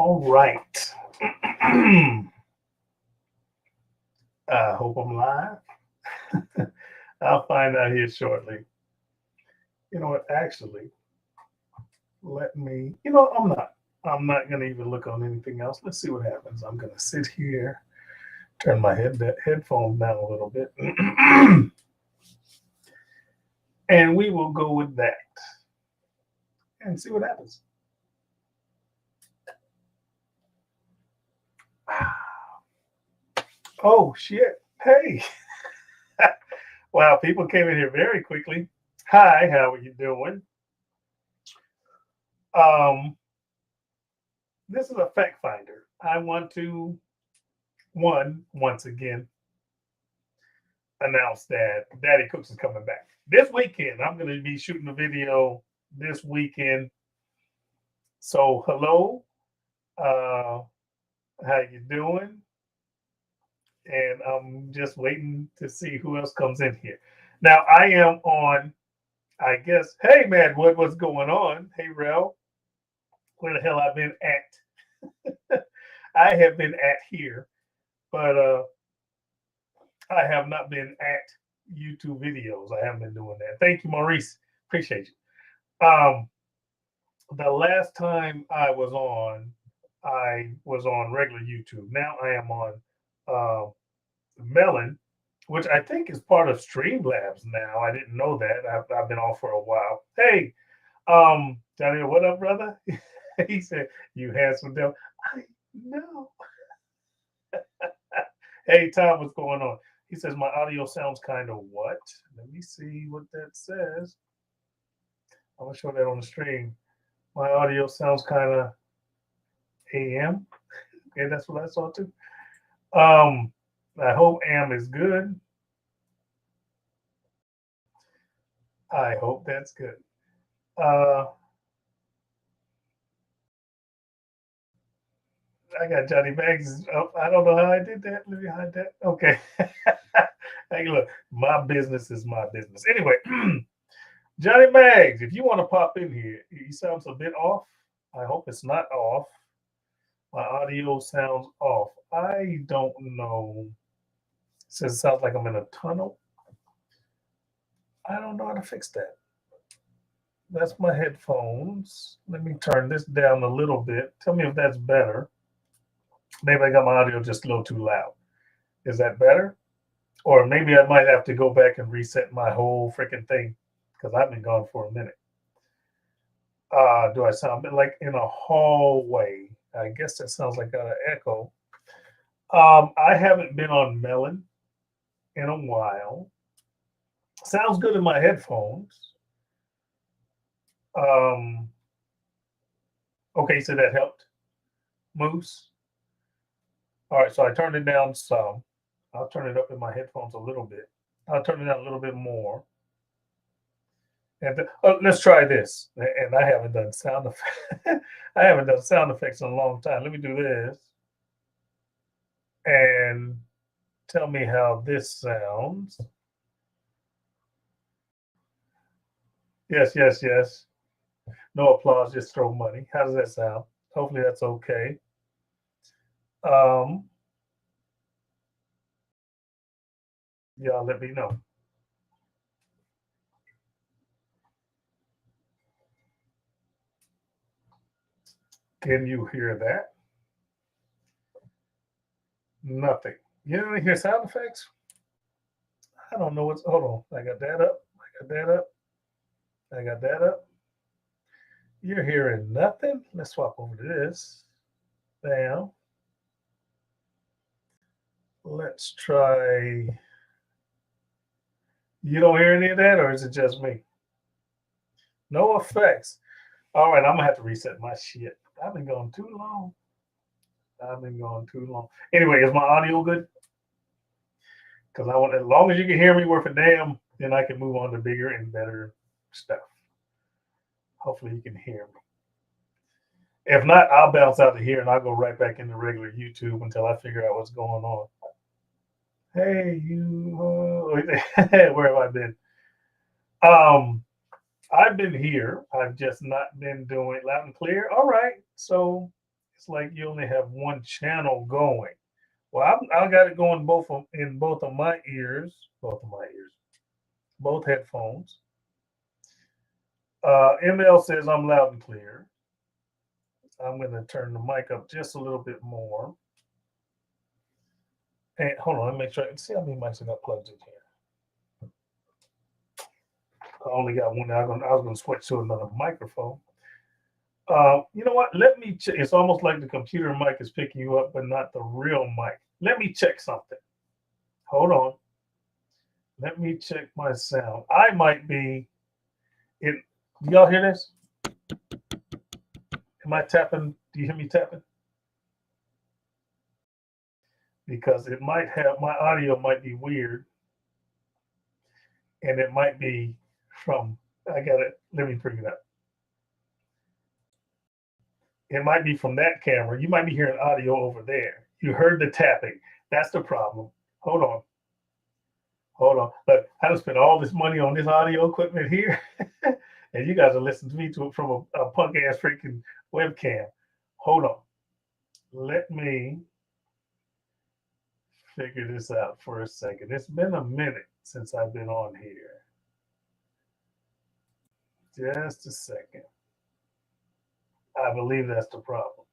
All right. I hope I'm live. I'll find out here shortly. You know what? Actually, let me. I'm not. I'm not gonna even look on anything else. Let's see what happens. I'm gonna sit here, turn my headphones down a little bit, and we will go with that and see what happens. Oh shit! Hey, wow! People came in here very quickly. Hi, how are you doing? Um, this is a fact finder. I want to once again announce that Daddy Cooks is coming back this weekend. I'm going to be shooting a video this weekend. So hello, uh, how you doing? And I'm just waiting to see who else comes in here. Now I am on. I guess. Hey man, what's going on? Hey Rel, where the hell I've been at? I have been at here, but I have not been at YouTube videos. I haven't been doing that. Thank you, Maurice. Appreciate you. The last time I was on regular YouTube. Now I am on uh, Melon, which I think is part of Streamlabs now. I didn't know that. I've been off for a while. Hey, Johnny, what up, brother? He said, you handsome devil. I know. Hey, Tom, what's going on? He says, my audio sounds kind of what? Let me see what that says. I'm going to show that on the stream. My audio sounds kind of AM. Okay, that's what I saw too. I hope AM is good. I hope that's good. I got Johnny Bags up. I don't know how I did that. Let me hide that. Okay. Hey, look, my business is my business. Anyway, Johnny Bags, if you want to pop in here, he sounds a bit off. I hope it's not off. My audio sounds off. I don't know. It says it sounds like I'm in a tunnel. I don't know how to fix that. That's my headphones. Let me turn this down a little bit. Tell me if that's better. Maybe I got my audio just a little too loud. Is that better? Or maybe I might have to go back and reset my whole freaking thing because I've been gone for a minute. Do I sound a bit like in a hallway? I guess that sounds like an echo. I haven't been on Melon in a while. Sounds good in my headphones. Okay, so that helped. Moose. All right, so I turned it down some. I'll turn it up in my headphones a little bit. I'll turn it down a little bit more. And let's try this. And I haven't done sound effects. I haven't done sound effects in a long time. Let me do this. And tell me how this sounds. Yes, yes, yes. No applause, just throw money. How does that sound? Hopefully that's okay. Y'all let me know. Can you hear that? Nothing. You don't hear sound effects? I don't know what's. Hold on. I got that up. I got that up. I got that up. You're hearing nothing? Let's swap over to this. Bam. Let's try. You don't hear any of that, or is it just me? No effects. All right, I'm gonna have to reset my shit. I've been going too long. I've been going too long. Anyway, is my audio good? Because I want, as long as you can hear me worth a damn, then I can move on to bigger and better stuff. Hopefully, you can hear me. If not, I'll bounce out of here and I'll go right back into regular YouTube until I figure out what's going on. Hey, you, where have I been? I've been here. I've just not been doing loud and clear. All right, so looks like you only have one channel going. Well, I got it going in both of my ears, both headphones. ML says I'm loud and clear. I'm going to turn the mic up just a little bit more. And hold on, let me make sure I can see how many mics I got plugged in here. I only got one. I was going to switch to another microphone. You know what? Let me check. It's almost like the computer mic is picking you up, but not the real mic. Let me check something. Hold on. Let me check my sound. I might be in. Do y'all hear this? Am I tapping? Do you hear me tapping? Because it might have, my audio might be weird. And it might be from, let me bring it up. It might be from that camera. You might be hearing audio over there. You heard the tapping. That's the problem. Hold on. Look, I just spent all this money on this audio equipment here. And you guys are listening to me from a punk ass freaking webcam. Hold on. Let me figure this out for a second. It's been a minute since I've been on here. Just a second. I believe that's the problem.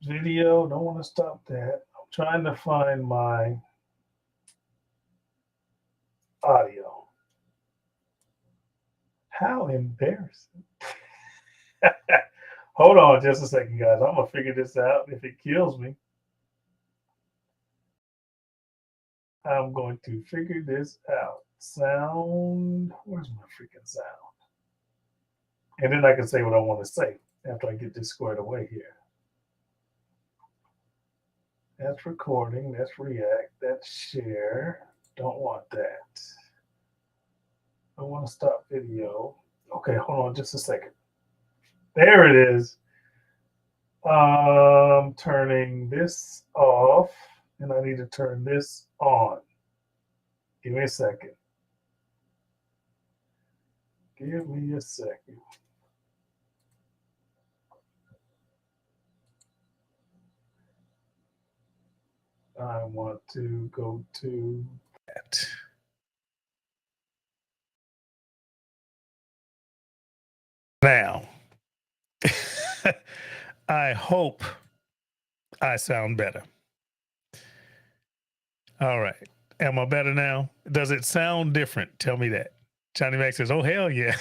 Video, don't want to stop that. I'm trying to find my audio. How embarrassing. Hold on just a second, guys. I'm going to figure this out. If it kills me, I'm going to figure this out. Sound. Where's my freaking sound? And then I can say what I want to say after I get this squared away here. That's recording. That's react. That's share. Don't want that. I want to stop video. Okay, hold on just a second. There it is. Turning this off, and I need to turn this on. Give me a second. Give me a second. I want to go to that. Now, I hope I sound better. All right. Am I better now? Does it sound different? Tell me that. Johnny Mac says, oh, hell yeah.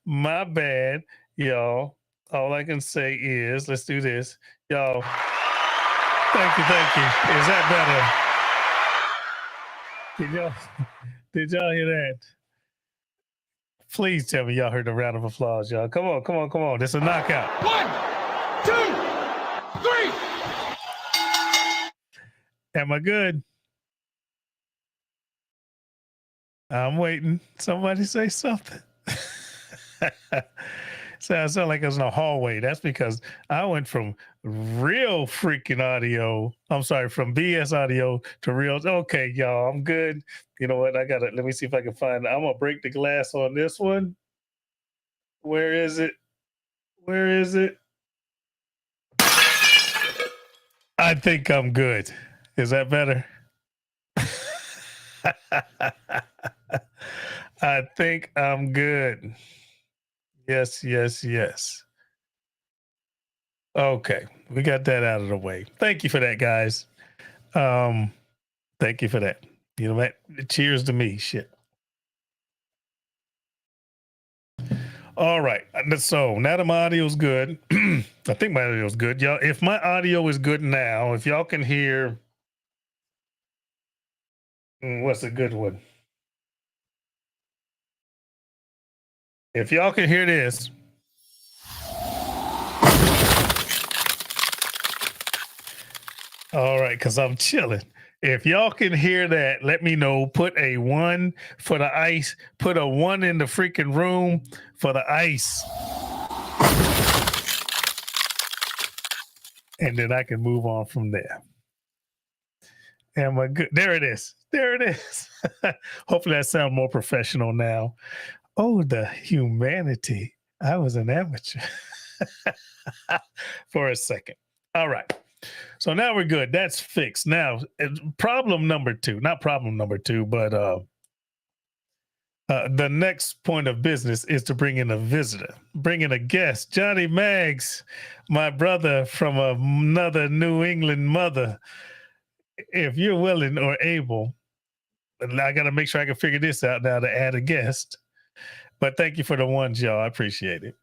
My bad, y'all. All I can say is, let's do this. Y'all, thank you. Is that better? Did y'all hear that? Please tell me y'all heard a round of applause, y'all. Come on. This is a knockout. 1, 2, 3. Am I good? I'm waiting. Somebody say something. Sound like I was in a hallway. That's because I went from real freaking audio. I'm sorry, from BS audio to real. Okay, y'all, I'm good. You know what? Let me see if I can find it. I'm gonna break the glass on this one. Where is it? I think I'm good. Is that better? I think I'm good. Yes. Okay, we got that out of the way. Thank you for that, guys. Thank you for that. You know what? Cheers to me. Shit. All right. So now that my audio is good, I think my audio is good, y'all. If my audio is good now, if y'all can hear, what's a good one? If y'all can hear this. All right, because I'm chilling. If y'all can hear that, let me know. Put a 1 for the ice. Put a 1 in the freaking room for the ice. And then I can move on from there. Am I good? There it is. Hopefully that sounds more professional now. Oh, the humanity. I was an amateur for a second. All right. So now we're good. That's fixed. Now, problem number two, not problem number two, but the next point of business is to bring in a visitor, bring in a guest. Johnny Maggs, my brother from another New England mother. If you're willing or able, I got to make sure I can figure this out now to add a guest. But thank you for the ones, y'all. I appreciate it.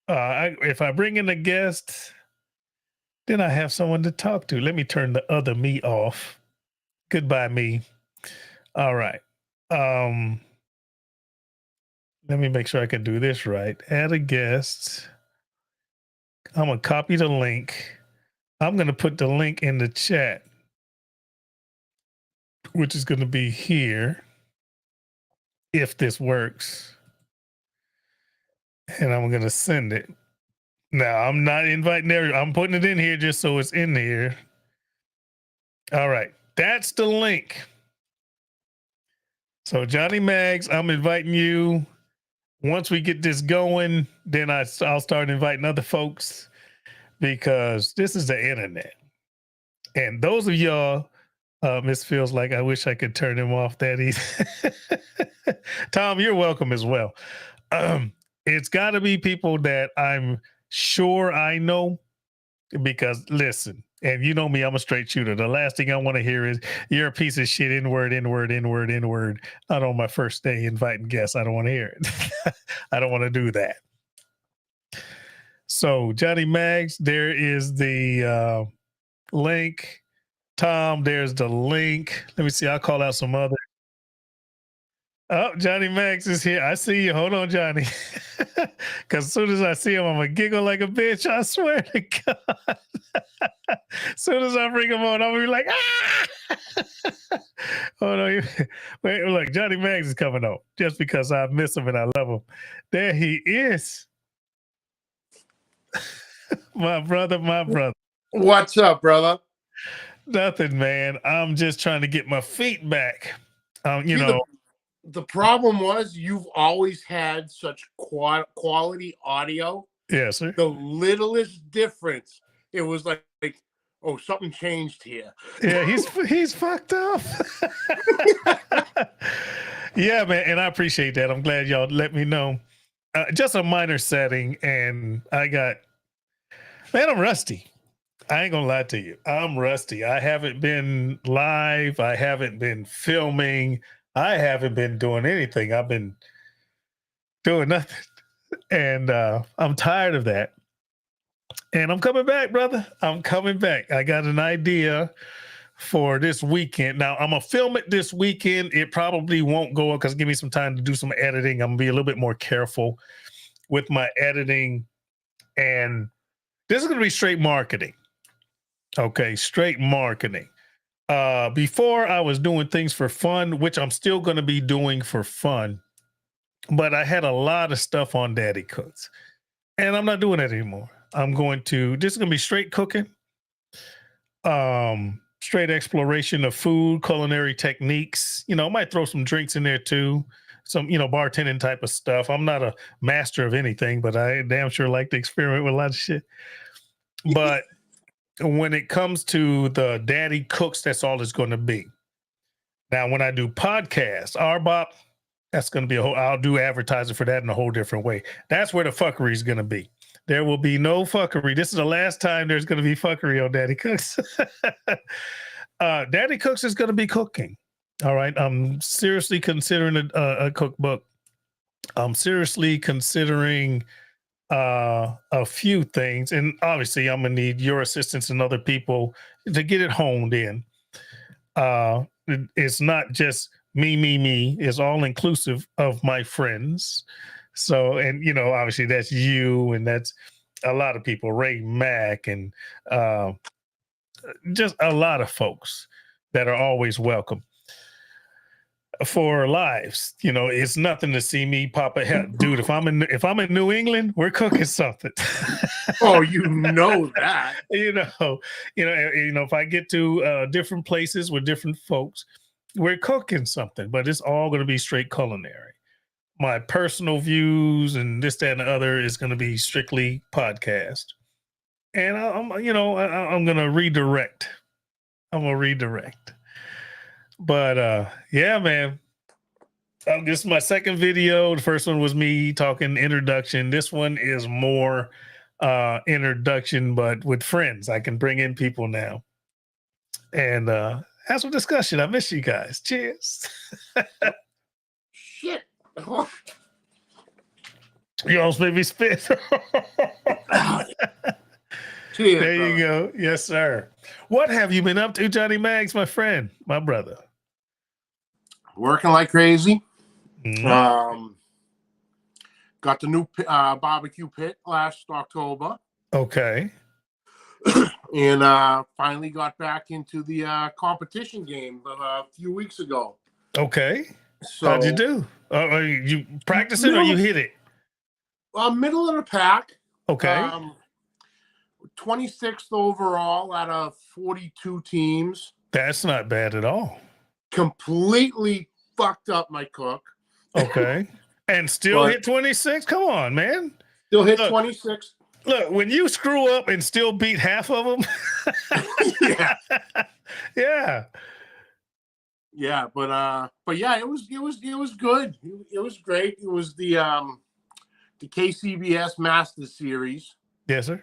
If I bring in a guest, then I have someone to talk to. Let me turn the other me off. Goodbye, me. All right. Let me make sure I can do this right. Add a guest. I'm going to copy the link. I'm going to put the link in the chat, which is going to be here, if this works. And I'm going to send it. Now, I'm not inviting everyone. I'm putting it in here just so it's in here. All right. That's the link. So, Johnny Maggs, I'm inviting you. Once we get this going, then I'll start inviting other folks, because this is the internet. And those of y'all, this feels like I wish I could turn him off that easy. Tom, you're welcome as well. It's got to be people that I'm sure I know, because listen, and you know me, I'm a straight shooter. The last thing I want to hear is you're a piece of shit, N-word, N-word, N-word, N-word. Not on my first day inviting guests. I don't want to hear it. I don't want to do that. So Johnny Maggs, there is the link. Tom, there's the link. Let me see. I'll call out some other. Oh, Johnny Maggs is here. I see you. Hold on, Johnny. Because as soon as I see him, I'm going to giggle like a bitch. I swear to God. As soon as I bring him on, I'm going to be like, ah! Hold on. Wait, look, Johnny Maggs is coming on just because I miss him and I love him. There he is. My brother. What's up, brother? Nothing, man. I'm just trying to get my feet back. The problem was you've always had such quality audio. Yes, sir. The littlest difference, it was like, oh, something changed here. Yeah, he's fucked up. Yeah, man, and I appreciate that. I'm glad y'all let me know. Just a minor setting, and I'm rusty. I ain't gonna lie to you. I'm rusty. I haven't been live. I haven't been filming. I haven't been doing anything. I've been doing nothing. And I'm tired of that. And I'm coming back, brother. I'm coming back. I got an idea for this weekend. Now, I'm going to film it this weekend. It probably won't go up because give me some time to do some editing. I'm going to be a little bit more careful with my editing. And this is going to be straight marketing. Okay, straight marketing. Before I was doing things for fun, which I'm still going to be doing for fun, but I had a lot of stuff on Daddy Cooks, and I'm not doing that anymore. This is going to be straight cooking, straight exploration of food, culinary techniques. I might throw some drinks in there too, some, bartending type of stuff. I'm not a master of anything, but I damn sure like to experiment with a lot of shit. But when it comes to the Daddy Cooks, that's all it's going to be. Now, when I do podcasts, RBOP, that's going to be I'll do advertising for that in a whole different way. That's where the fuckery is going to be. There will be no fuckery. This is the last time there's going to be fuckery on Daddy Cooks. Daddy Cooks is going to be cooking. All right. I'm seriously considering a cookbook. I'm seriously considering a few things, and obviously I'm gonna need your assistance and other people to get it honed in. It's not just me. It's all inclusive of my friends. So, and obviously that's you, and that's a lot of people, Ray Mack, and just a lot of folks that are always welcome for lives. It's nothing to see me pop a head, dude. If I'm in New England, we're cooking something. Oh, you know that. If I get to different places with different folks, we're cooking something, but it's all going to be straight culinary. my personal views and this, that, and the other is going to be strictly podcast. And I'm going to redirect. I'm going to redirect. But yeah, man. This is my second video. The first one was me talking introduction. This one is more introduction, but with friends. I can bring in people now and have some discussion. I miss you guys. Cheers. Shit. You almost made me spit. Cheers, There you brother. go. Yes, sir. What have you been up to, Johnny Mags, my friend, my brother? Working like crazy. Mm. Got the new barbecue pit last October. Okay. And finally got back into the competition game a few weeks ago. Okay. So how'd you do? Are you practicing or you hit it? Middle of the pack. Okay. 26th overall out of 42 teams. That's not bad at all. Completely fucked up my cook. Okay. And still hit 26? Come on, man. Still hit 26. Look, when you screw up and still beat half of them. Yeah. Yeah. Yeah, but yeah, it was good. It was great. It was the KCBS Masters Series. Yes, sir.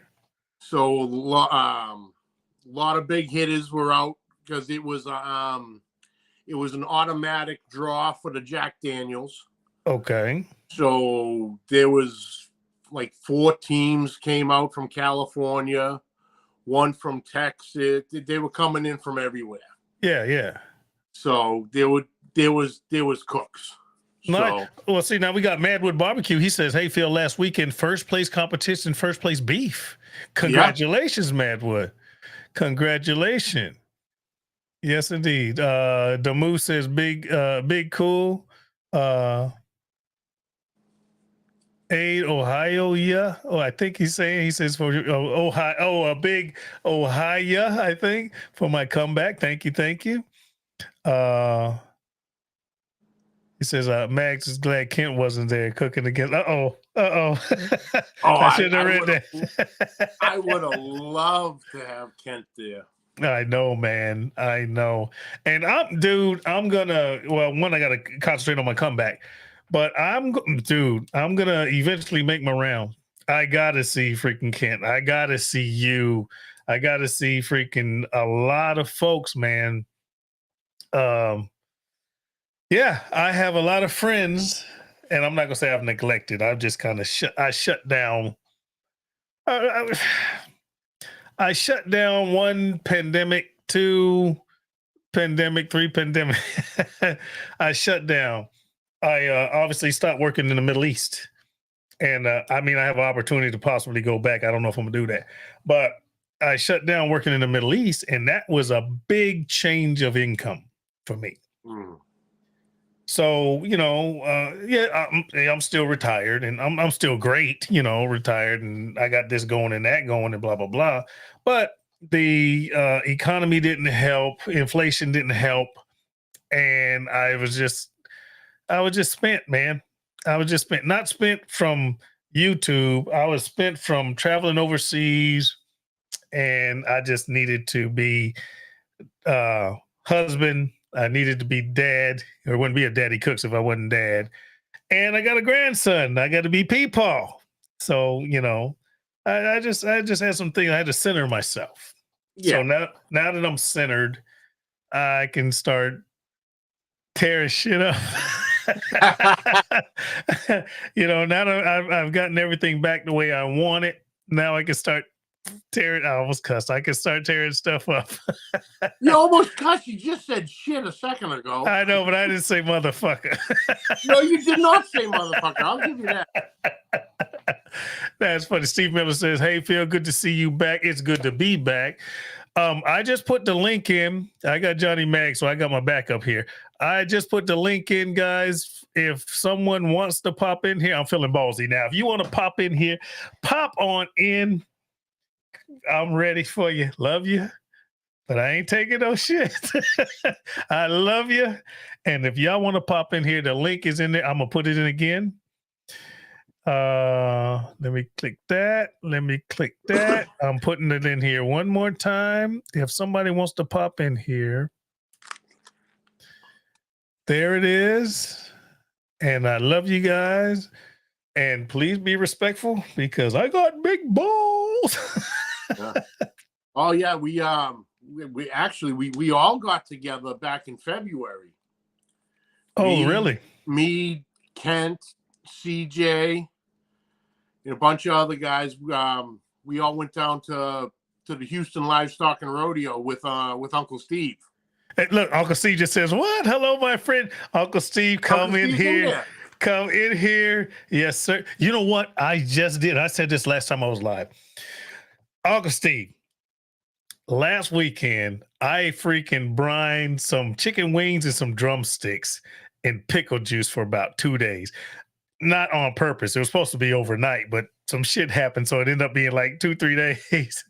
So lot of big hitters were out because it was an automatic draw for the Jack Daniels. Okay. So there was like 4 teams came out from California, 1 from Texas. They were coming in from everywhere. Yeah, yeah. So there was cooks. So. Well, see, now we got Madwood Barbecue. He says, "Hey, Phil, last weekend, first place competition, first place beef. Congratulations, yeah. Madwood. Congratulations." Yes, indeed. Damu says, big cool. Aid Ohio, yeah. Oh, I think he says for Ohio. Oh, a big Ohio, I think, for my comeback. Thank you. He says, Max is glad Kent wasn't there cooking again. Oh. I should have read that. I would have loved to have Kent there. I know, man. I know. And I'm gonna, I gotta concentrate on my comeback. But I'm gonna eventually make my round. I gotta see freaking Kent. I gotta see you. I gotta see freaking a lot of folks, man. Yeah, I have a lot of friends, and I'm not gonna say I've neglected. I've just kind of shut down. I shut down 1 pandemic, 2 pandemic, 3 pandemic. I shut down. I obviously stopped working in the Middle East. And I have an opportunity to possibly go back. I don't know if I'm going to do that. But I shut down working in the Middle East, and that was a big change of income for me. Mm. So, I'm still retired, and I'm still great, retired, and I got this going and that going and blah, blah, blah. But the economy didn't help. Inflation didn't help. And I was just spent, man. I was just spent, not spent from YouTube. I was spent from traveling overseas, and I just needed to be husband. I needed to be dad. Or wouldn't be a daddy cooks if I wasn't dad. And I got a grandson. I got to be peepaw. So, I just had some things. I had to center myself. Yeah. So now that I'm centered, I can start tearing shit up. Now that I've gotten everything back the way I want it, now I can start tearing. I almost cussed. I can start tearing stuff up. You almost cussed. You just said shit a second ago. I know, but I didn't say motherfucker. No, you did not say motherfucker. I'll give you that. That's funny. Steve Miller says, "Hey, Phil, good to see you back. It's good to be back." I just put the link in. I got Johnny Mag, so I got my backup here. I just put the link in, guys. If someone wants to pop in here, I'm feeling ballsy now. If you want to pop in here, pop on in. I'm ready for you. Love you. but I ain't taking no shit. I love you. And if y'all want to pop in here, the link is in there. I'm going to put it in again. Let me click that. Let me click that. I'm putting it in here one more time. If somebody wants to pop in here, there it is. And I love you guys. And please be respectful because I got big balls. Yeah. Oh yeah, we actually we all got together back in February. Oh, really? Me, Kent, CJ, and a bunch of other guys. We all went down to the Houston Livestock and Rodeo with Uncle Steve. Hey, look, Uncle Steve just says, "What? Hello, my friend, Uncle Steve. Come in here. Come in here. Yes, sir. You know what? I just did. I said this last time I was live. Uncle Steve, last weekend, I freaking brined some chicken wings and some drumsticks in pickle juice for about 2 days. Not on purpose. It was supposed to be overnight, but some shit happened, so it ended up being like 2-3 days.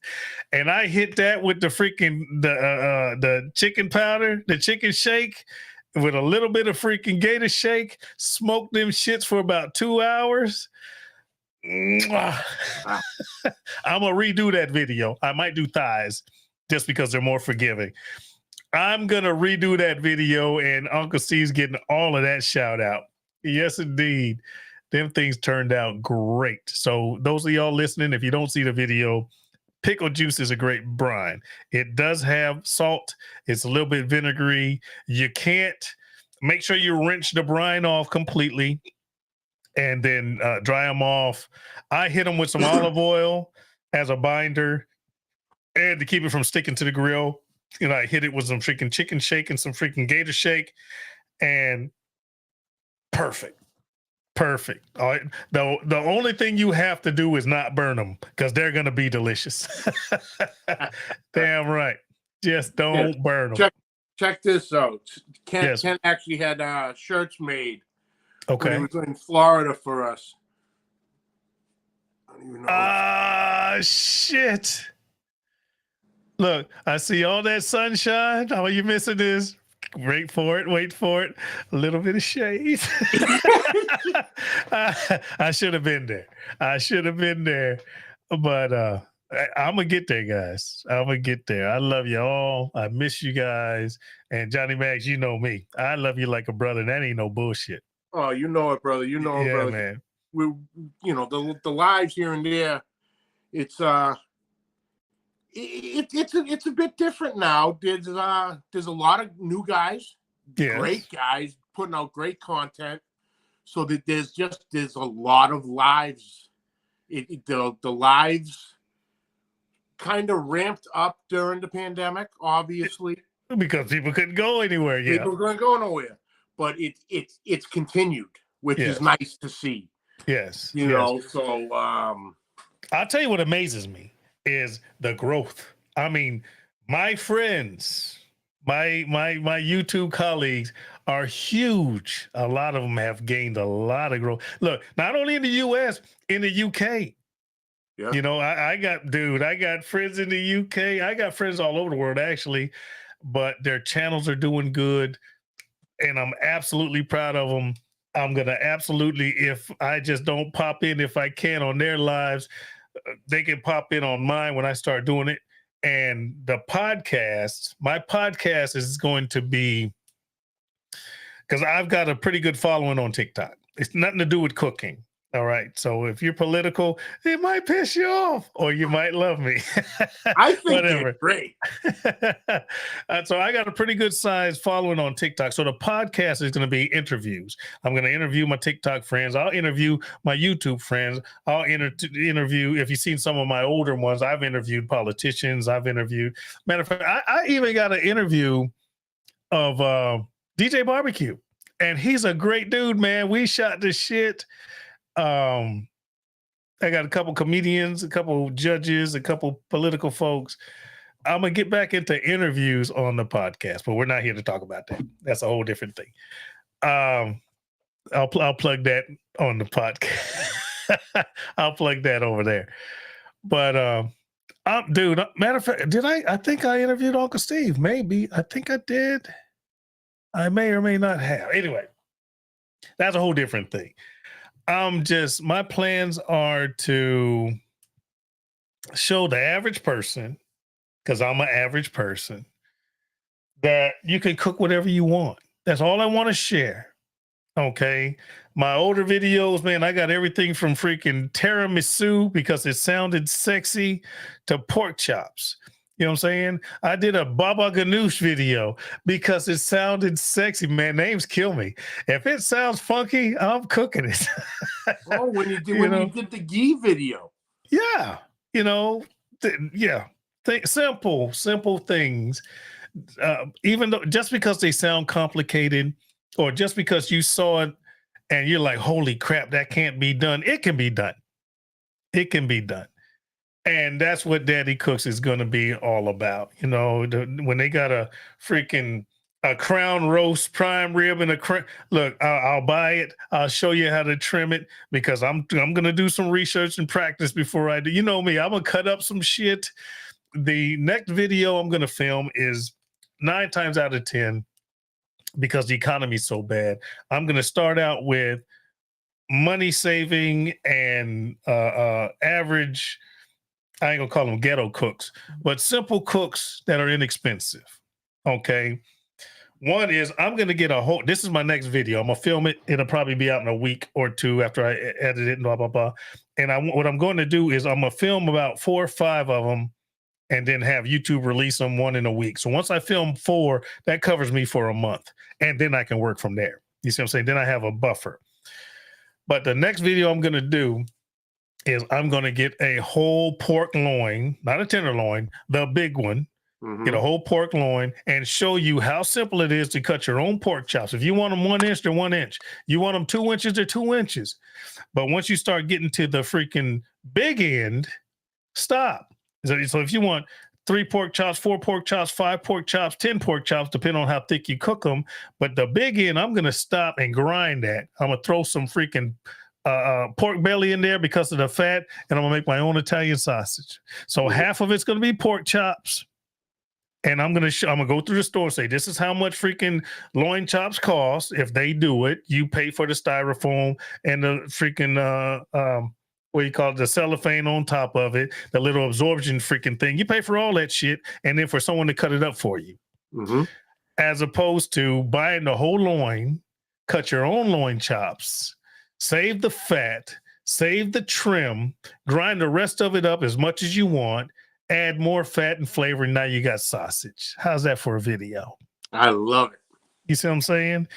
And I hit that with the freaking the chicken powder, the chicken shake, with a little bit of freaking gator shake. Smoked them shits for about 2 hours. I'm gonna redo that video. I might do thighs just because they're more forgiving. I'm gonna redo that video, and Uncle Steve's getting all of that shout out. Yes, indeed. Them things turned out great. So those of y'all listening, if you don't see the video, pickle juice is a great brine. It does have salt. It's a little bit vinegary. You can't make sure you rinse the brine off completely and then dry them off. I hit them with some olive oil as a binder and to keep it from sticking to the grill. And I hit it with some freaking chicken shake and some freaking gator shake, and perfect. All right. The only thing you have to do is not burn them because they're going to be delicious. Damn right. Just don't burn them. Check this out. Ken actually had shirts made when he was in Florida for us. I don't even know. Shit. Look, I see all that sunshine. How are you missing this? Wait for it. A little bit of shade. I should have been there. But I'm going to get there, guys. I'm going to get there. I love you all. I miss you guys. And Johnny Max, you know me. I love you like a brother. That ain't no bullshit. Oh, you know it, brother. You know it, brother. Man. We, the lives here and there, it's it's a bit different now. There's a lot of new guys, great guys putting out great content. So that there's a lot of lives. The lives kind of ramped up during the pandemic, obviously, because people couldn't go anywhere. Yeah, people couldn't go nowhere, but it's continued, which is nice to see. Yes, you know. So I'll tell you what amazes me is the growth. I mean, my friends, my YouTube colleagues are huge. A lot of them have gained a lot of growth. Look, not only in the US, in the UK. Yeah. You know, I got friends in the UK. I got friends all over the world, actually, but their channels are doing good. And I'm absolutely proud of them. I'm going to absolutely, if I just don't pop in, if I can on their lives, they can pop in on mine when I start doing it. And the podcast, my podcast is going to be, because I've got a pretty good following on TikTok. It's nothing to do with cooking. All right. So if you're political, it might piss you off or you might love me. I think whatever. Great. So I got a pretty good size following on TikTok. So the podcast is going to be interviews. I'm going to interview my TikTok friends. I'll interview my YouTube friends. I'll interview, if you've seen some of my older ones, I've interviewed politicians. Matter of fact, I even got an interview of DJ Barbecue. And he's a great dude, man. We shot the shit. I got a couple comedians, a couple judges, a couple political folks. I'm gonna get back into interviews on the podcast, but we're not here to talk about that. That's a whole different thing. I'll plug that on the podcast. I'll plug that over there. But Dude, matter of fact, I think I interviewed Uncle Steve. Maybe. I think I did. I may or may not have. Anyway, that's a whole different thing. My plans are to show the average person, because I'm an average person, that you can cook whatever you want. That's all I want to share. Okay. My older videos, man, I got everything from freaking tiramisu because it sounded sexy to pork chops. You know what I'm saying? I did a baba ganoush video because it sounded sexy. Man, names kill me. If it sounds funky, I'm cooking it. Oh, when you did the ghee video. Yeah. Simple things. Even though just because they sound complicated, or just because you saw it and you're like, holy crap, that can't be done. It can be done. It can be done. And that's what Daddy Cooks is going to be all about. When they got a crown roast prime rib and look, I'll buy it. I'll show you how to trim it, because I'm going to do some research and practice before I do. You know me, I'm going to cut up some shit. The next video I'm going to film is 9 times out of 10, because the economy's so bad, I'm going to start out with money saving and average, I ain't gonna call them ghetto cooks, but simple cooks that are inexpensive. Okay. One is I'm going to get this is my next video. I'm going to film it. It'll probably be out in a week or two after I edit it and blah, blah, blah. And what I'm going to do is I'm going to film about 4 or 5 of them and then have YouTube release them one in a week. So once I film 4, that covers me for a month. And then I can work from there. You see what I'm saying? Then I have a buffer. But the next video I'm going to do is I'm going to get a whole pork loin, not a tenderloin, the big one. Mm-hmm. Get a whole pork loin and show you how simple it is to cut your own pork chops. If you want them 1 inch, they're 1 inch. You want them 2 inches, they're 2 inches. But once you start getting to the freaking big end, stop. So if you want 3 pork chops, 4 pork chops, 5 pork chops, 10 pork chops, depending on how thick you cook them. But the big end, I'm going to stop and grind that. I'm going to throw some freaking pork belly in there because of the fat, and I'm going to make my own Italian sausage. So half of it's going to be pork chops. And I'm going to go through the store and say, this is how much freaking loin chops cost. If they do it, you pay for the styrofoam and the freaking, what you call it, the cellophane on top of it, the little absorption freaking thing. You pay for all that shit. And then for someone to cut it up for you. Mm-hmm. As opposed to buying the whole loin, cut your own loin chops, save the fat, save the trim, grind the rest of it up as much as you want, add more fat and flavor, and now you got sausage. How's that for a video? I love it. You see what I'm saying?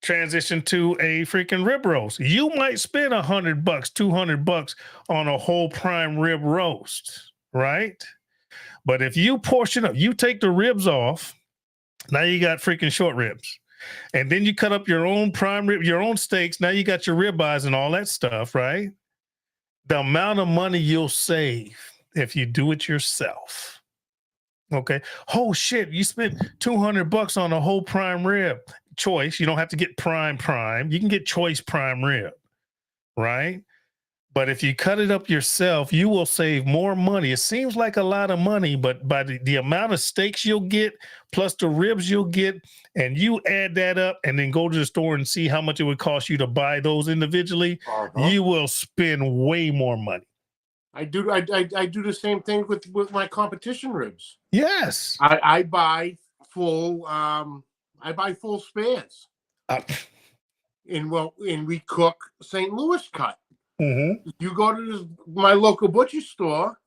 Transition to a freaking rib roast. You might spend $100, $200 on a whole prime rib roast, right? But if you portion up, you take the ribs off, now you got freaking short ribs. And then you cut up your own prime rib, your own steaks. Now you got your rib eyes and all that stuff, right? The amount of money you'll save if you do it yourself. Okay. Oh shit. You spent $200 on a whole prime rib choice. You don't have to get prime. You can get choice prime rib. Right. But if you cut it up yourself, you will save more money. It seems like a lot of money, but by the amount of steaks you'll get, plus the ribs you'll get, and you add that up and then go to the store and see how much it would cost you to buy those individually, you will spend way more money. I do the same thing with my competition ribs. Yes. I buy full spares. And we cook St. Louis cut. Mm-hmm. You go to my local butcher store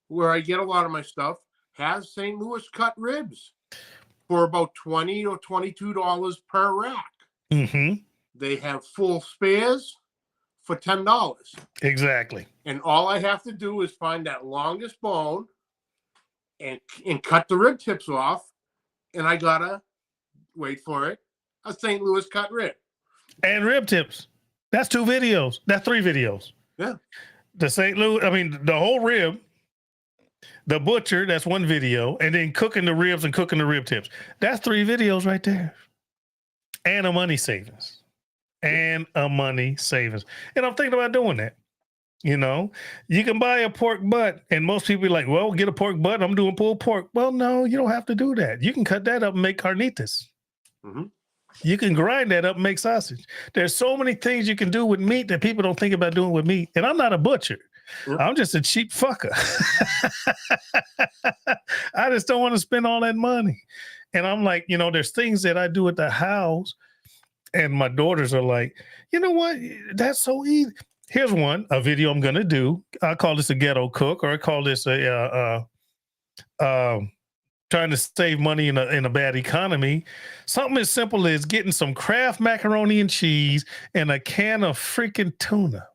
where I get a lot of my stuff, has St. Louis cut ribs for about $20 or $22 per rack. Mm-hmm. They have full spares for $10. Exactly. And all I have to do is find that longest bone and cut the rib tips off, and I gotta wait for it, a St. Louis cut rib. And rib tips. That's 2 videos. That's 3 videos. Yeah. The St. Louis, the whole rib, the butcher, that's 1 video, and then cooking the ribs and cooking the rib tips. That's 3 videos right there. And a money savings. And I'm thinking about doing that. You know, you can buy a pork butt, and most people are like, well, get a pork butt. I'm doing pulled pork. Well, no, you don't have to do that. You can cut that up and make carnitas. Mm-hmm. You can grind that up and make sausage. There's so many things you can do with meat that people don't think about doing with meat. And I'm not a butcher. Yep. I'm just a cheap fucker. I just don't want to spend all that money. And I'm like, you know, there's things that I do at the house, and my daughters are like, you know what? That's so easy. Here's a video I'm going to do. I call this a ghetto cook, or I call this trying to save money in a bad economy. Something as simple as getting some Kraft macaroni and cheese and a can of freaking tuna.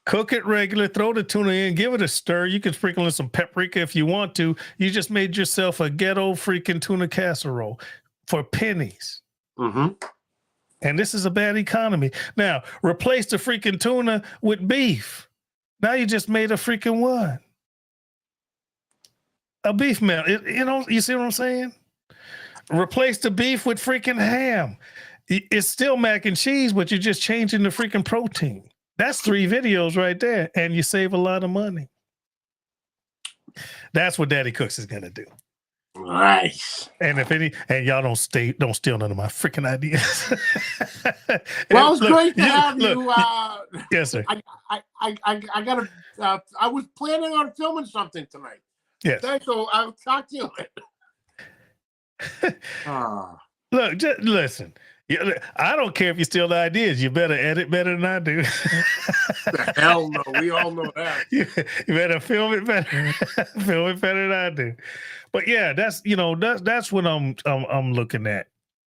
Cook it regular, throw the tuna in, give it a stir. You can sprinkle in some paprika if you want to. You just made yourself a ghetto freaking tuna casserole for pennies. Mm-hmm. And this is a bad economy. Now, replace the freaking tuna with beef. Now you just made a freaking what? A beef meal. You know, you see what I'm saying? Replace the beef with freaking ham. It's still mac and cheese, but you're just changing the freaking protein. That's 3 videos right there, and you save a lot of money. That's what Daddy Cooks is gonna do. Nice. And if any, and y'all don't steal none of my freaking ideas. Well, it's great to have you. Yes, sir. I gotta. I was planning on filming something tonight. Yes. So I'll talk to you later. Look, just listen. I don't care if you steal the ideas. You better edit better than I do. The hell no. We all know that. You better film it better. Film it better than I do. But yeah, that's what I'm looking at.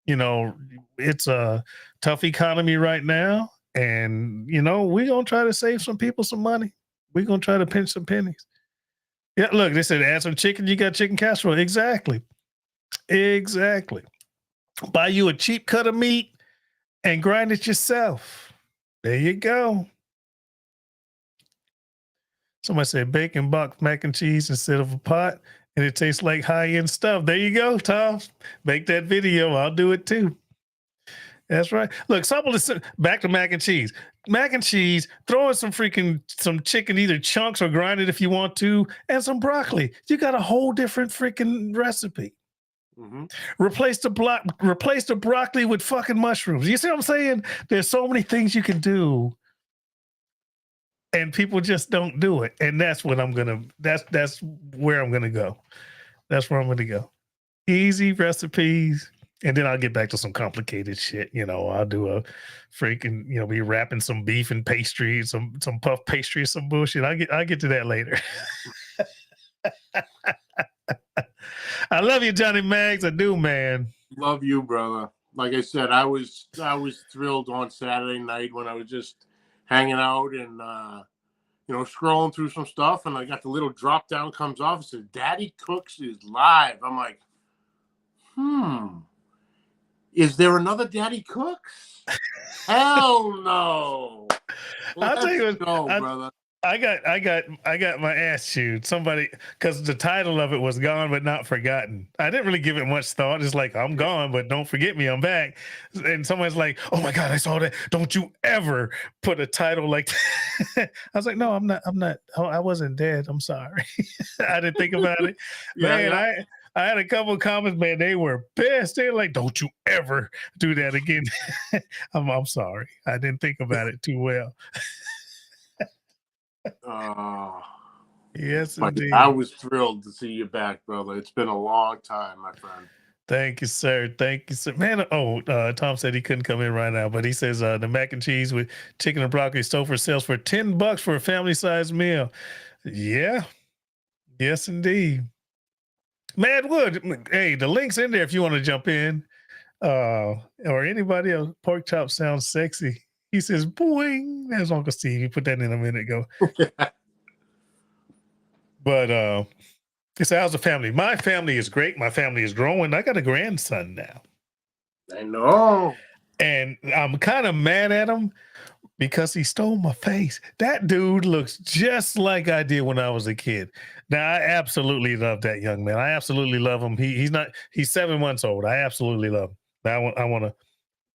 You know, it's a tough economy right now, and you know, we're gonna try to save some people some money. We're gonna try to pinch some pennies. Yeah, look, they said add some chicken, you got chicken casserole. Exactly. Buy you a cheap cut of meat and grind it yourself. There you go. Somebody said bacon box mac and cheese instead of a pot, and it tastes like high-end stuff. There you go, Tom. Make that video. I'll do it too. That's right. Look, back to mac and cheese. Mac and cheese, throw in some chicken, either chunks or grind it if you want to, and some broccoli. You got a whole different freaking recipe. Mm-hmm. Replace the broccoli with fucking mushrooms. You see what I'm saying? There's so many things you can do, and people just don't do it. And that's what that's where I'm gonna go. That's where I'm gonna go. Easy recipes, and then I'll get back to some complicated shit. You know, I'll do a freaking, you know, be wrapping some beef and pastry, some puff pastry, some bullshit. I'll get to that later. I love you, Johnny Mags. I do, man. Love you, brother. Like I said, I was thrilled on Saturday night when I was just hanging out and scrolling through some stuff, and I got the little drop down comes off. It says Daddy Cooks is live. I'm like, is there another Daddy Cooks? Hell no. I'll tell you what, brother. I got my ass chewed. Somebody, because the title of it was Gone But Not Forgotten. I didn't really give it much thought. It's like, I'm gone, but don't forget me, I'm back. And someone's like, oh my God, I saw that. Don't you ever put a title like that. I was like, no, I'm not. Oh, I wasn't dead. I'm sorry. I didn't think about it. Man, I had a couple of comments, man. They were pissed. They were like, don't you ever do that again. I'm sorry. I didn't think about it too well. Yes, indeed. I was thrilled to see you back, brother. It's been a long time, my friend. Thank you, sir. Thank you, sir. Man, Tom said he couldn't come in right now, but he says the mac and cheese with chicken and broccoli Stouffer sells for $10 for a family-sized meal. Yeah. Yes, indeed. Mad Wood, hey, the link's in there if you want to jump in. Or anybody else. Pork chop sounds sexy. He says, boing. That's Uncle Steve. He put that in a minute ago. But he said, how's the family? My family is great. My family is growing. I got a grandson now. I know. And I'm kind of mad at him because he stole my face. That dude looks just like I did when I was a kid. Now, I absolutely love that young man. I absolutely love him. He's 7 months old. I absolutely love him. I want to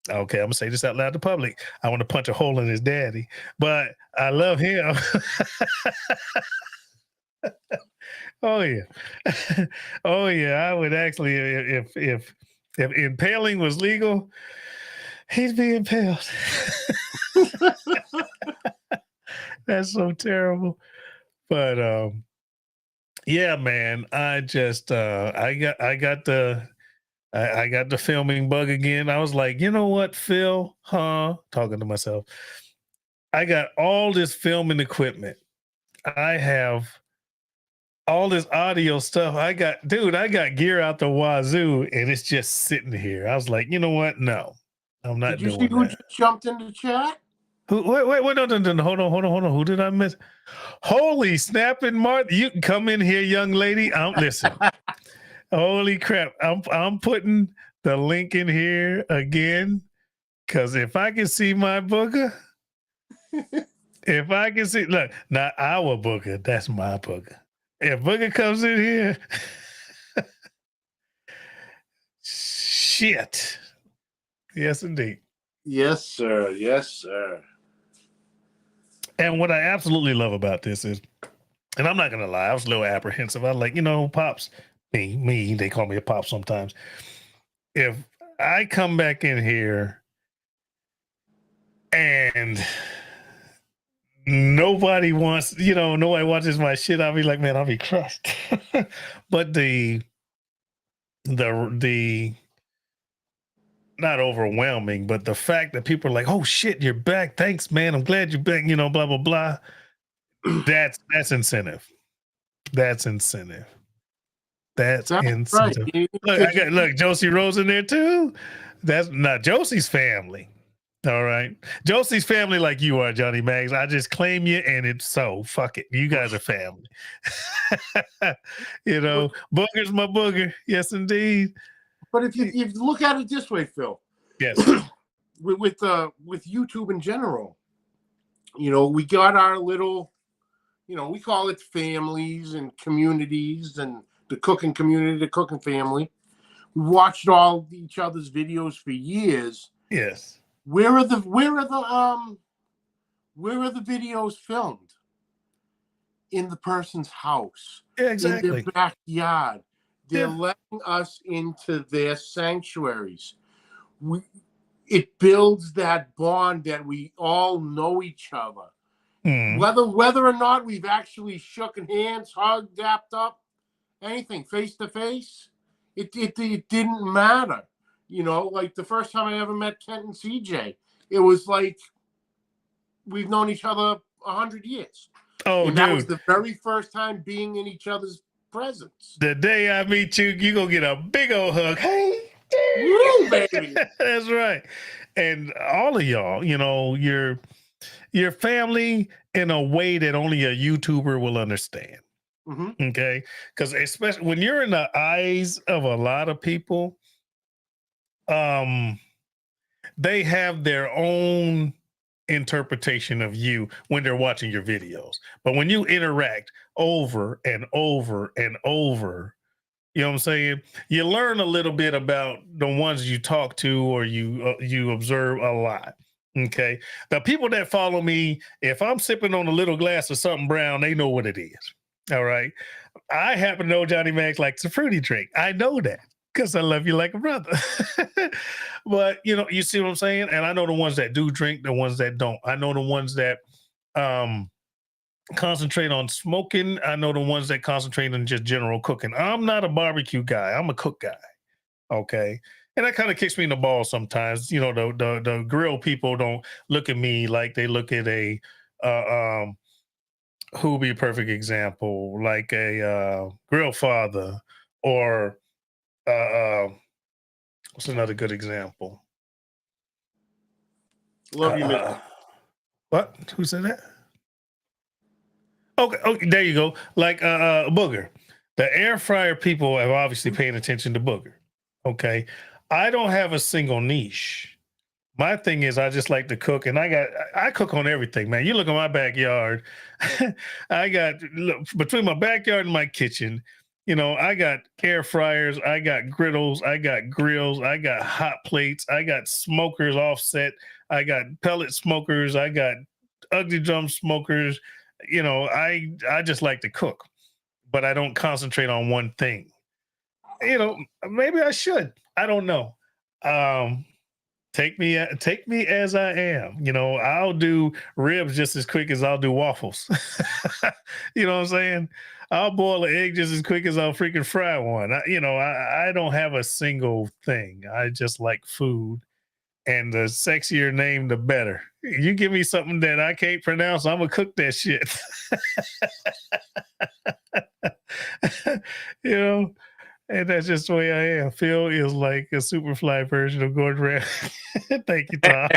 Okay, I'm gonna say this out loud to public. I want to punch a hole in his daddy, but I love him. Oh yeah, oh yeah. I would actually, if impaling was legal, he'd be impaled. That's so terrible. But yeah, man. I just I got the filming bug again. I was like, you know what, Phil? Huh? Talking to myself. I got all this filming equipment. I have all this audio stuff. I got gear out the wazoo, and it's just sitting here. I was like, you know what? No, I'm not Did you see doing who that. just jumped in the chat? Who? Wait, no, hold on. Who did I miss? Holy snapping, Martha! You can come in here, young lady. Listen. Holy crap! I'm putting the link in here again because if I can see my booger, if I can see, look, not our booger, that's my booger. If booger comes in here, shit. Yes, indeed. Yes, sir. Yes, sir. And what I absolutely love about this is, and I'm not gonna lie, I was a little apprehensive. I was like, pops, me, they call me a pop sometimes. If I come back in here and nobody watches my shit, I'll be like, man, I'll be crushed. But the not overwhelming, but the fact that people are like, oh shit, you're back. Thanks, man. I'm glad you're back, blah, blah, blah. That's incentive. That's incentive. That's incentive. Right. Look, Josie Rose in there too. That's not Josie's family. All right. Josie's family like you are, Johnny Mags. I just claim you and it's so. Fuck it. You guys are family. Booger's my booger. Yes, indeed. But if you look at it this way, Phil. Yes. with YouTube in general, we got our little, we call it families and communities and the cooking community, the cooking family. We watched all each other's videos for years. Yes. Where are the videos filmed? In the person's house. Yeah, exactly. In their backyard. They're letting us into their sanctuaries. It builds that bond that we all know each other. Whether or not we've actually shooken hands, hugged, dapped up, anything face to face, it didn't matter. Like the first time I ever met Kent and CJ, it was like we've known each other 100 years. Oh, and that was the very first time being in each other's presence. The day I meet you, you gonna get a big old hug. Hey, woo, baby. That's right. And all of y'all, your family in a way that only a YouTuber will understand. Mm-hmm. Okay, because especially when you're in the eyes of a lot of people, they have their own interpretation of you when they're watching your videos. But when you interact over and over and over, you know what I'm saying? You learn a little bit about the ones you talk to or you observe a lot. Okay. The people that follow me, if I'm sipping on a little glass of something brown, they know what it is. All right. I happen to know Johnny Max likes a fruity drink. I know that because I love you like a brother. But you see what I'm saying? And I know the ones that do drink, the ones that don't. I know the ones that concentrate on smoking. I know the ones that concentrate on just general cooking. I'm not a barbecue guy. I'm a cook guy. Okay. And that kind of kicks me in the ball sometimes. The grill people don't look at me like they look at a who would be a perfect example, like a grill father or what's another good example? Love you, man. What? Who said that? Okay, there you go. Like Booger. The air fryer people have obviously paying attention to Booger. Okay. I don't have a single niche. My thing is I just like to cook, and I cook on everything, man. You look at my backyard. I got between my backyard and my kitchen, I got air fryers, I got griddles, I got grills, I got hot plates, I got smokers offset, I got pellet smokers, I got ugly drum smokers. I just like to cook, but I don't concentrate on one thing. Maybe I should. I don't know. Um, take me as I am. I'll do ribs just as quick as I'll do waffles. You know what I'm saying? I'll boil an egg just as quick as I'll freaking fry one. I don't have a single thing. I just like food, and the sexier name, the better. You give me something that I can't pronounce, I'm gonna cook that shit. you know, and that's just the way I am. Phil is like a superfly version of Gordon Ramsay. Thank you, Tom.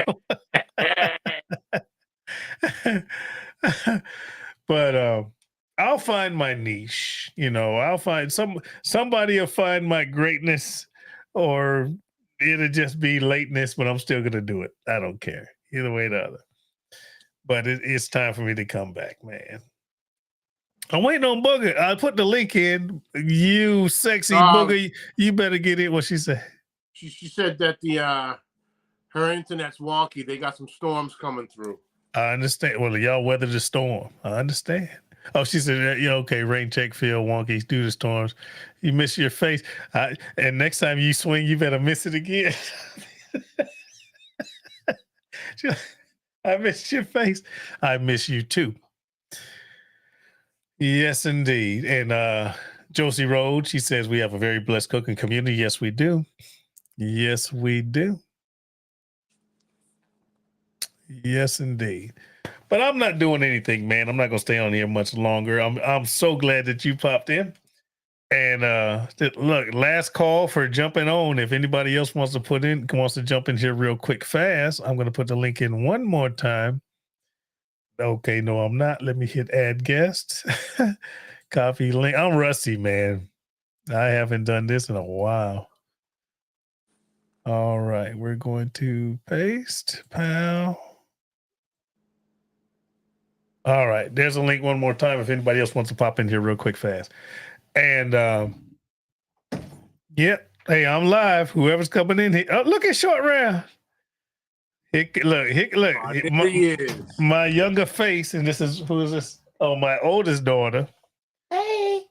But I'll find my niche. I'll find somebody will find my greatness, or it'll just be lateness, but I'm still gonna do it. I don't care either way or the other. But it's time for me to come back, man. I'm waiting on Booger. I put the link in. You sexy Booger, you better get in. What she said? She said that her internet's wonky. They got some storms coming through. I understand. Well, y'all weather the storm. I understand. Oh, she said, yeah, okay, rain check, feel wonky, do the storms. You miss your face. And next time you swing, you better miss it again. I missed your face. I miss you too. Yes, indeed. And Josie Rhodes, she says, we have a very blessed cooking community. Yes, we do. Yes, we do. Yes, indeed. But I'm not doing anything, man. I'm not gonna stay on here much longer. I'm so glad that you popped in. And look, last call for jumping on. If anybody else wants to jump in here real quick, fast, I'm gonna put the link in one more time. Okay, no, I'm not. Let me hit add guest. Copy link. I'm rusty, man. I haven't done this in a while. All right, we're going to paste. Pow. All right, there's a link one more time if anybody else wants to pop in here real quick, fast. And yeah, hey, I'm live. Whoever's coming in here, look at Short Round. Look, my younger face, and who is this? Oh, my oldest daughter. Hey,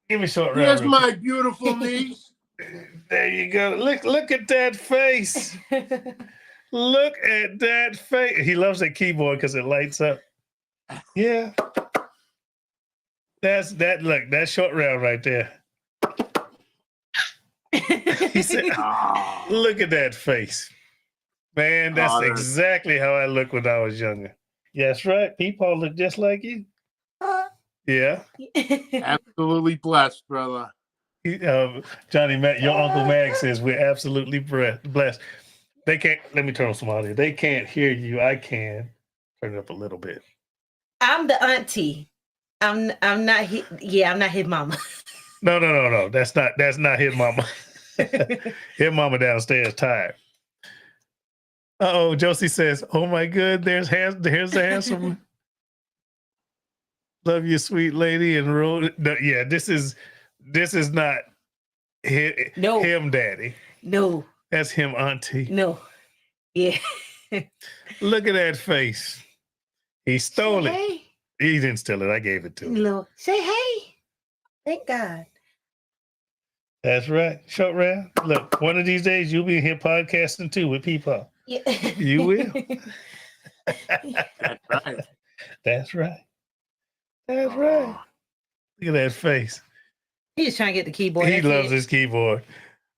give me Short Round. Here's my beautiful niece. There you go. Look at that face. Look at that face. He loves that keyboard because it lights up. Yeah. That's Short Round right there. He said, look at that face. Man, that's exactly how I looked when I was younger. Yes, right. People look just like you. Yeah. Absolutely blessed, brother. Johnny Matt, your Uncle Mag says we're absolutely blessed. They can't, let me turn on some audio. They can't hear you. I can. Turn it up a little bit. I'm the auntie. I'm not his mama. No. That's not his mama. His mama downstairs tired. Josie says, oh my good, here's the handsome. Love you, sweet lady. And yeah, this is not him, daddy. No. That's him, auntie. No. Yeah. Look at that face. He stole it. Hey. He didn't steal it. I gave it to him. No. Say hey. Thank God. That's right. Short Round. Look, one of these days you'll be here podcasting too with people. Yeah. You will. That's right. That's right. That's right. Look at that face. He's trying to get the keyboard. He loves his keyboard.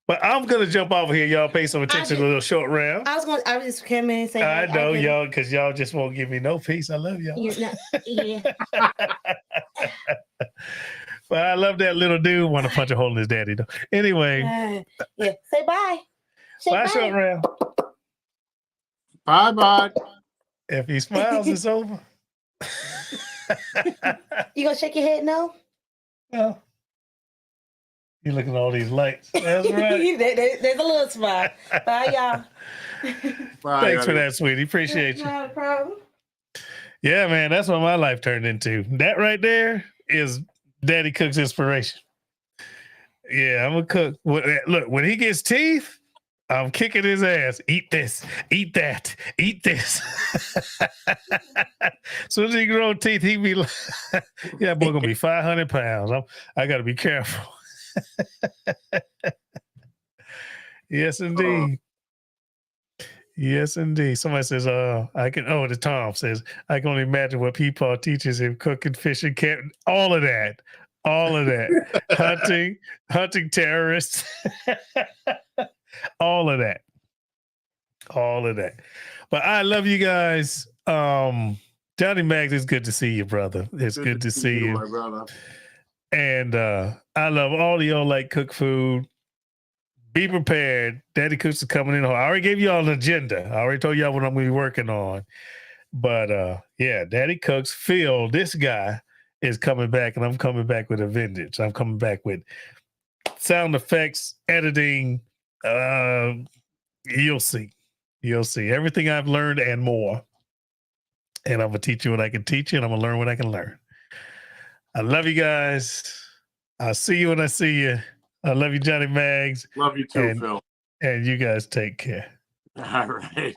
But I'm gonna jump over here. Y'all pay some attention to a little Short Round. I just came in and say I know y'all, because y'all just won't give me no peace. I love y'all. Yeah. But I love that little dude. Want to punch a hole in his daddy though. Anyway. Yeah. Say bye. Bye, Short Round. Bye. If he smiles, it's over. You gonna shake your head no? No. You looking at all these lights. That's right. There's a little smile. Bye, y'all. Bye, Thanks for that, sweetie. Appreciate you. Not a problem. Yeah, man, that's what my life turned into. That right there is Daddy Cook's inspiration. Yeah, I'm gonna cook. Look, when he gets teeth, I'm kicking his ass. Eat this, eat that, eat this. As soon as he grow teeth, he be like, "Yeah, boy, gonna be 500 pounds." I got to be careful. Yes, indeed. Yes, indeed. Somebody says, I can." Oh, the Tom says, "I can only imagine what people teaches him cooking, fishing, camping, all of that, all of that, hunting terrorists, all of that, all of that." But I love you guys. Johnny Mags, it's good to see you, brother. It's good to see you, my brother. And I love all of y'all like cook food. Be prepared. Daddy Cooks is coming in. I already gave you all an agenda. I already told y'all what I'm going to be working on. But yeah, Daddy Cooks, Phil, this guy is coming back, and I'm coming back with a vengeance. I'm coming back with sound effects, editing. You'll see. You'll see. Everything I've learned and more. And I'm going to teach you what I can teach you, and I'm going to learn what I can learn. I love you guys. I'll see you when I see you. I love you, Johnny Mags. Love you too, Phil. And you guys take care. All right.